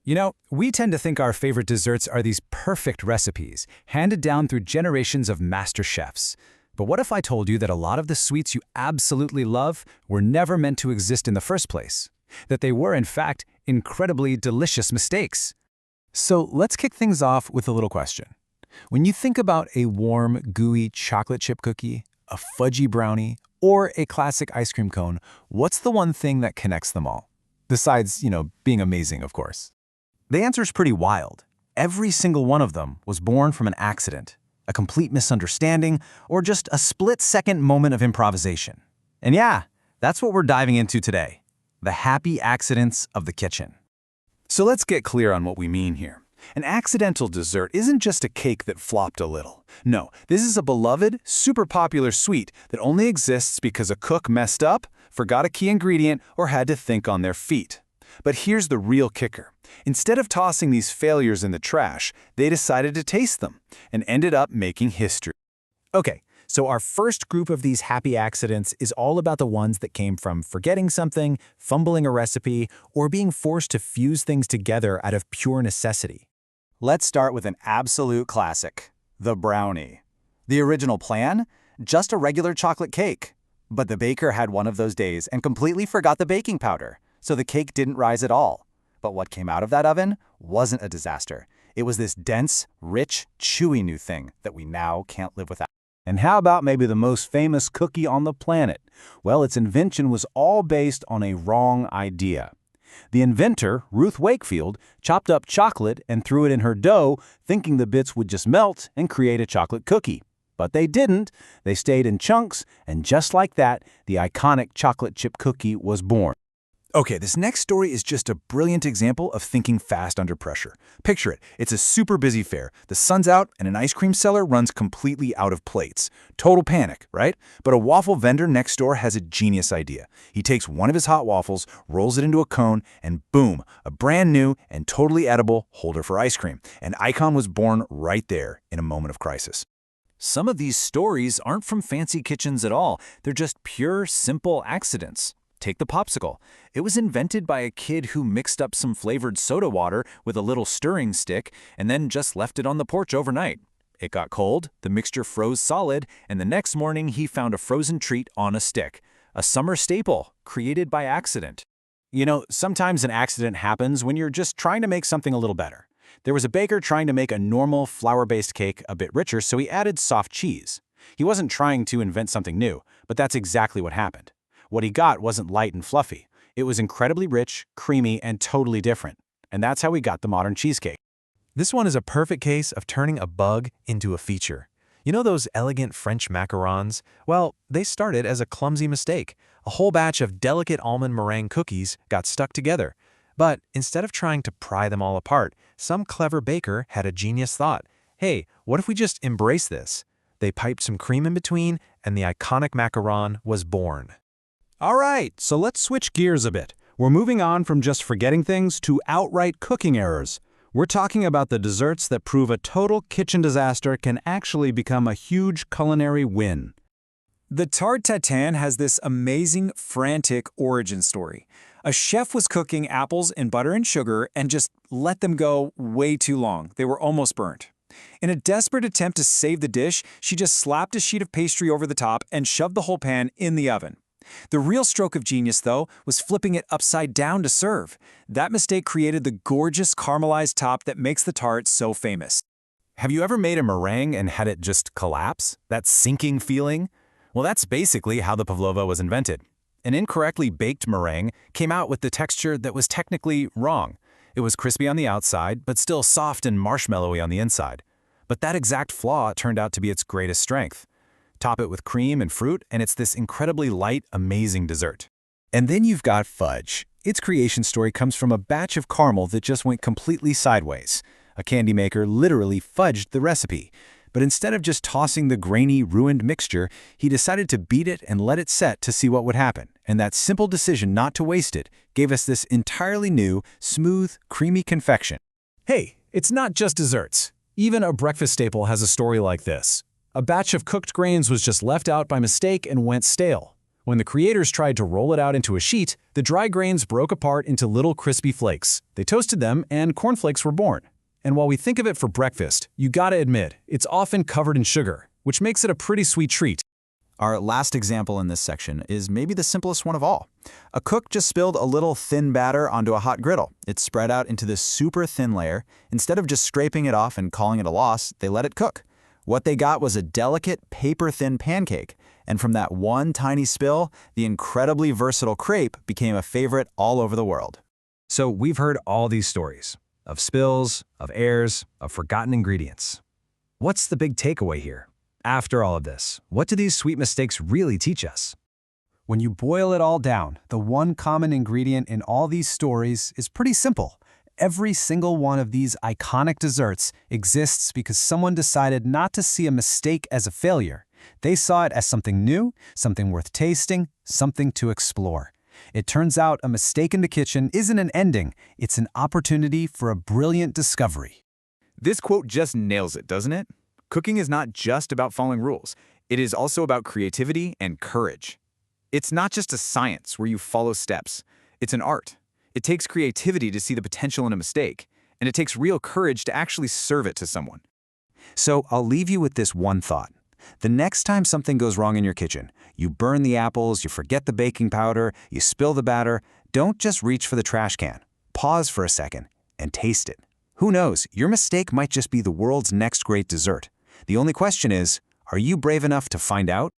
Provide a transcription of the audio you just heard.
You know, we tend to think our favorite desserts are these perfect recipes, handed down through generations of master chefs. But what if I told you that a lot of the sweets you absolutely love were never meant to exist in the first place? That they were, in fact, incredibly delicious mistakes? So let's kick things off with a little question. When you think about a warm, gooey chocolate chip cookie, a fudgy brownie, or a classic ice cream cone, what's the one thing that connects them all? Besides, being amazing, of course. The answer's pretty wild. Every single one of them was born from an accident, a complete misunderstanding, or just a split-second moment of improvisation. And yeah, that's what we're diving into today. The happy accidents of the kitchen. So let's get clear on what we mean here. An accidental dessert isn't just a cake that flopped a little. No, this is a beloved, super popular sweet that only exists because a cook messed up, forgot a key ingredient, or had to think on their feet. But here's the real kicker. Instead of tossing these failures in the trash, they decided to taste them and ended up making history. Okay, so our first group of these happy accidents is all about the ones that came from forgetting something, fumbling a recipe, or being forced to fuse things together out of pure necessity. Let's start with an absolute classic, the brownie. The original plan? Just a regular chocolate cake. But the baker had one of those days and completely forgot the baking powder, so the cake didn't rise at all. But what came out of that oven wasn't a disaster. It was this dense, rich, chewy new thing that we now can't live without. And how about maybe the most famous cookie on the planet? Well, its invention was all based on a wrong idea. The inventor, Ruth Wakefield, chopped up chocolate and threw it in her dough, thinking the bits would just melt and create a chocolate cookie. But they didn't. They stayed in chunks, and just like that, the iconic chocolate chip cookie was born. Okay, this next story is just a brilliant example of thinking fast under pressure. Picture it. It's a super busy fair. The sun's out, and an ice cream seller runs completely out of plates. Total panic, right? But a waffle vendor next door has a genius idea. He takes one of his hot waffles, rolls it into a cone, and boom, a brand new and totally edible holder for ice cream. An icon was born right there in a moment of crisis. Some of these stories aren't from fancy kitchens at all. They're just pure, simple accidents. Take the popsicle. It was invented by a kid who mixed up some flavored soda water with a little stirring stick and then just left it on the porch overnight. It got cold, the mixture froze solid, and the next morning he found a frozen treat on a stick. A summer staple, created by accident. Sometimes an accident happens when you're just trying to make something a little better. There was a baker trying to make a normal flour-based cake a bit richer, so he added soft cheese. He wasn't trying to invent something new, but that's exactly what happened. What he got wasn't light and fluffy. It was incredibly rich, creamy, and totally different. And that's how we got the modern cheesecake. This one is a perfect case of turning a bug into a feature. You know those elegant French macarons? Well, they started as a clumsy mistake. A whole batch of delicate almond meringue cookies got stuck together. But instead of trying to pry them all apart, some clever baker had a genius thought. Hey, what if we just embrace this? They piped some cream in between, and the iconic macaron was born. All right, so let's switch gears a bit. We're moving on from just forgetting things to outright cooking errors. We're talking about the desserts that prove a total kitchen disaster can actually become a huge culinary win. The tarte tatin has this amazing, frantic origin story. A chef was cooking apples in butter and sugar and just let them go way too long. They were almost burnt. In a desperate attempt to save the dish, she just slapped a sheet of pastry over the top and shoved the whole pan in the oven. The real stroke of genius, though, was flipping it upside down to serve. That mistake created the gorgeous caramelized top that makes the tart so famous. Have you ever made a meringue and had it just collapse? That sinking feeling? Well, that's basically how the pavlova was invented. An incorrectly baked meringue came out with the texture that was technically wrong. It was crispy on the outside, but still soft and marshmallowy on the inside. But that exact flaw turned out to be its greatest strength. Top it with cream and fruit, and it's this incredibly light, amazing dessert. And then you've got fudge. Its creation story comes from a batch of caramel that just went completely sideways. A candy maker literally fudged the recipe. But instead of just tossing the grainy, ruined mixture, he decided to beat it and let it set to see what would happen. And that simple decision not to waste it gave us this entirely new, smooth, creamy confection. Hey, it's not just desserts. Even a breakfast staple has a story like this. A batch of cooked grains was just left out by mistake and went stale. When the creators tried to roll it out into a sheet, the dry grains broke apart into little crispy flakes. They toasted them, and cornflakes were born. And while we think of it for breakfast, you gotta admit, it's often covered in sugar, which makes it a pretty sweet treat. Our last example in this section is maybe the simplest one of all. A cook just spilled a little thin batter onto a hot griddle. It spread out into this super thin layer. Instead of just scraping it off and calling it a loss, they let it cook. What they got was a delicate, paper-thin pancake. And from that one tiny spill, the incredibly versatile crepe became a favorite all over the world. So we've heard all these stories of spills, of errors, of forgotten ingredients. What's the big takeaway here? After all of this, what do these sweet mistakes really teach us? When you boil it all down, the one common ingredient in all these stories is pretty simple. Every single one of these iconic desserts exists because someone decided not to see a mistake as a failure. They saw it as something new, something worth tasting, something to explore. It turns out a mistake in the kitchen isn't an ending, it's an opportunity for a brilliant discovery. This quote just nails it, doesn't it? Cooking is not just about following rules. It is also about creativity and courage. It's not just a science where you follow steps. It's an art. It takes creativity to see the potential in a mistake, and it takes real courage to actually serve it to someone. So I'll leave you with this one thought. The next time something goes wrong in your kitchen, you burn the apples, you forget the baking powder, you spill the batter, don't just reach for the trash can. Pause for a second and taste it. Who knows, your mistake might just be the world's next great dessert. The only question is, are you brave enough to find out?